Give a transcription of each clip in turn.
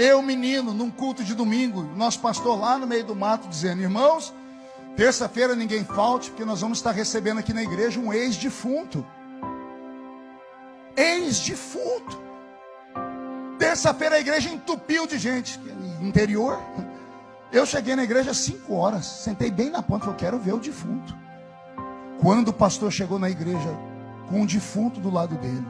Eu, menino, num culto de domingo, nosso pastor lá no meio do mato dizendo: irmãos, terça-feira ninguém falte, porque nós vamos estar recebendo aqui na igreja um ex-defunto. Ex-defunto. Terça-feira a igreja entupiu de gente. Interior. Eu cheguei na igreja às 5 horas, sentei bem na ponta, falei: quero ver o defunto. Quando o pastor chegou na igreja com um defunto do lado dele,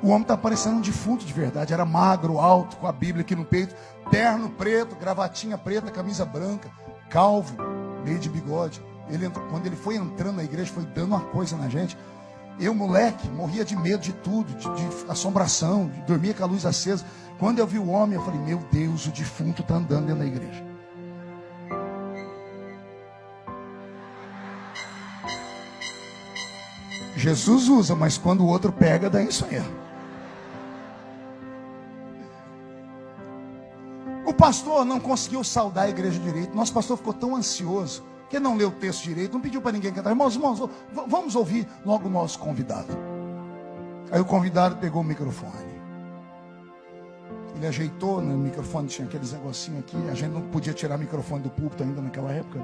o homem está parecendo um defunto de verdade. Era magro, alto, com a Bíblia aqui no peito, terno preto, gravatinha preta, camisa branca, calvo, meio de bigode. Quando ele foi entrando na igreja, foi dando uma coisa na gente. Eu, moleque, morria de medo de tudo, de assombração, de dormir com a luz acesa. Quando eu vi o homem, eu falei: meu Deus, o defunto está andando dentro da igreja. Jesus usa, mas quando o outro pega, dá isso aí. O pastor não conseguiu saudar a igreja direito. Nosso pastor ficou tão ansioso que não leu o texto direito, não pediu para ninguém cantar. Irmãos, vamos ouvir logo o nosso convidado. Aí o convidado pegou o microfone. Ele ajeitou no microfone, tinha aqueles negocinhos aqui. A gente não podia tirar o microfone do púlpito ainda naquela época.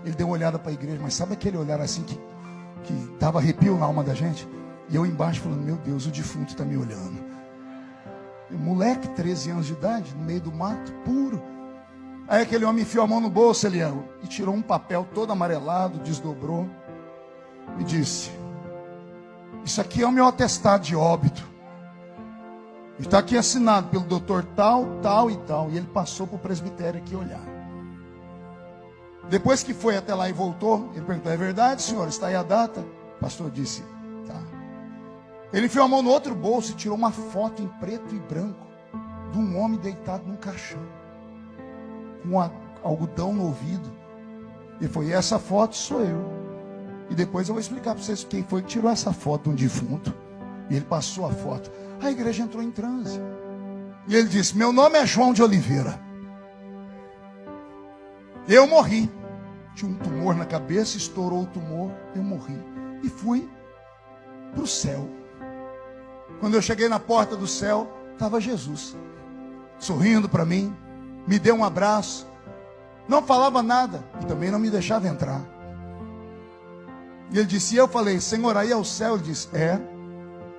Ele deu uma olhada para a igreja, mas sabe aquele olhar assim que dava arrepio na alma da gente? E eu embaixo falando: meu Deus, o defunto está me olhando. E moleque, 13 anos de idade, no meio do mato, puro. Aí aquele homem enfiou a mão no bolso, Eliel, e tirou um papel todo amarelado, desdobrou, e disse: isso aqui é o meu atestado de óbito. Está aqui assinado pelo doutor tal, tal e tal. E ele passou para o presbitério aqui olhar. Depois que foi até lá e voltou, ele perguntou: é verdade, senhor? Está aí a data? O pastor disse: tá. Ele enfiou a mão no outro bolso e tirou uma foto em preto e branco de um homem deitado num caixão, com algodão no ouvido. E foi: essa foto sou eu. E depois eu vou explicar para vocês quem foi que tirou essa foto de um defunto. E ele passou a foto. A igreja entrou em transe. E ele disse: meu nome é João de Oliveira. Eu morri. Tinha um tumor na cabeça, estourou o tumor, eu morri. E fui para o céu. Quando eu cheguei na porta do céu, estava Jesus, sorrindo para mim, me deu um abraço, não falava nada e também não me deixava entrar. E ele disse: e eu falei: Senhor, aí é o céu? Ele disse: é.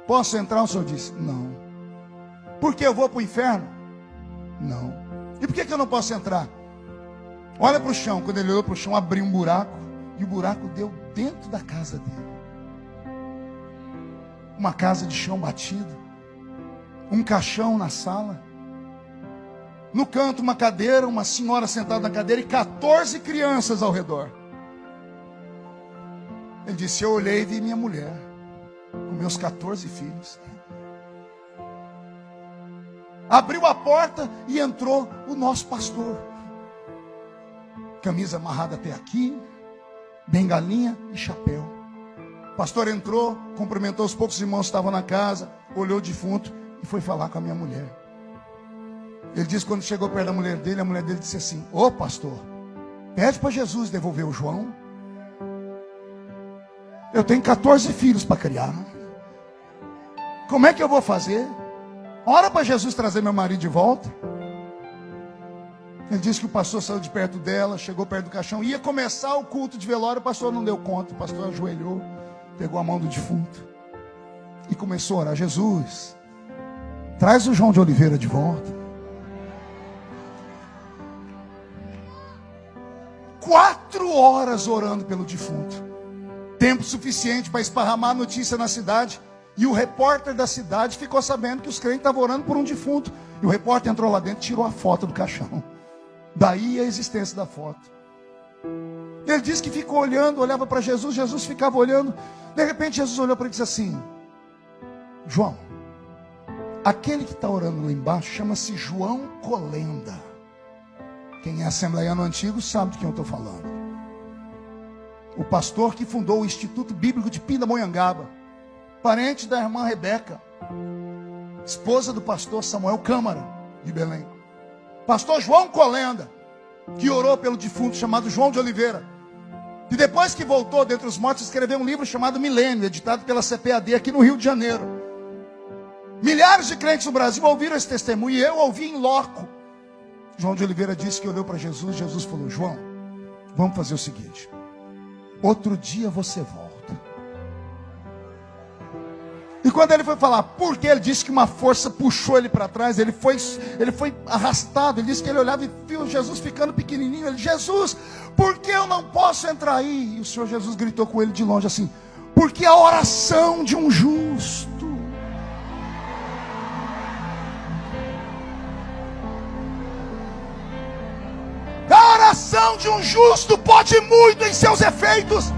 Posso entrar? O Senhor disse: não. Por que eu vou para o inferno? Não. E por que eu não posso entrar? Olha para o chão. Quando ele olhou para o chão, abriu um buraco, e o buraco deu dentro da casa dele. Uma casa de chão batido, um caixão na sala, no canto uma cadeira, uma senhora sentada na cadeira e 14 crianças ao redor. Ele disse: eu olhei e vi minha mulher com meus 14 filhos. Abriu a porta e entrou o nosso pastor, camisa amarrada até aqui, bengalinha e chapéu. O pastor entrou, cumprimentou os poucos irmãos que estavam na casa, olhou o defunto e foi falar com a minha mulher. Ele disse: quando chegou perto da mulher dele, a mulher dele disse assim: ô pastor, pede para Jesus devolver o João. Eu tenho 14 filhos para criar. Como é que eu vou fazer? Ora para Jesus trazer meu marido de volta. Ele disse que o pastor saiu de perto dela, chegou perto do caixão, ia começar o culto de velório. O pastor não deu conta. O pastor ajoelhou, pegou a mão do defunto e começou a orar: Jesus, traz o João de Oliveira de volta. 4 horas orando pelo defunto. Tempo suficiente para esparramar a notícia na cidade. E o repórter da cidade ficou sabendo que os crentes estavam orando por um defunto. E o repórter entrou lá dentro e tirou a foto do caixão. Daí a existência da foto. Ele disse que ficou olhando, olhava para Jesus, Jesus ficava olhando. De repente Jesus olhou para ele e disse assim: João, aquele que está orando lá embaixo chama-se João Colenda. Quem é assembleiano antigo sabe de quem eu estou falando. O pastor que fundou o Instituto Bíblico de Pindamonhangaba, parente da irmã Rebeca, esposa do pastor Samuel Câmara, de Belém. Pastor João Colenda, que orou pelo defunto chamado João de Oliveira. E depois que voltou dentre os mortos, escreveu um livro chamado Milênio, editado pela CPAD aqui no Rio de Janeiro. Milhares de crentes no Brasil ouviram esse testemunho e eu ouvi em loco. João de Oliveira disse que olhou para Jesus. Jesus falou: João, vamos fazer o seguinte, outro dia você volta. E quando ele foi falar por que, ele disse que uma força puxou ele para trás. Ele foi arrastado. Ele disse que ele olhava e viu Jesus ficando pequenininho. Ele: Jesus, por que eu não posso entrar aí? E o Senhor Jesus gritou com ele de longe assim: porque a oração de um justo. A oração de um justo pode muito em seus efeitos.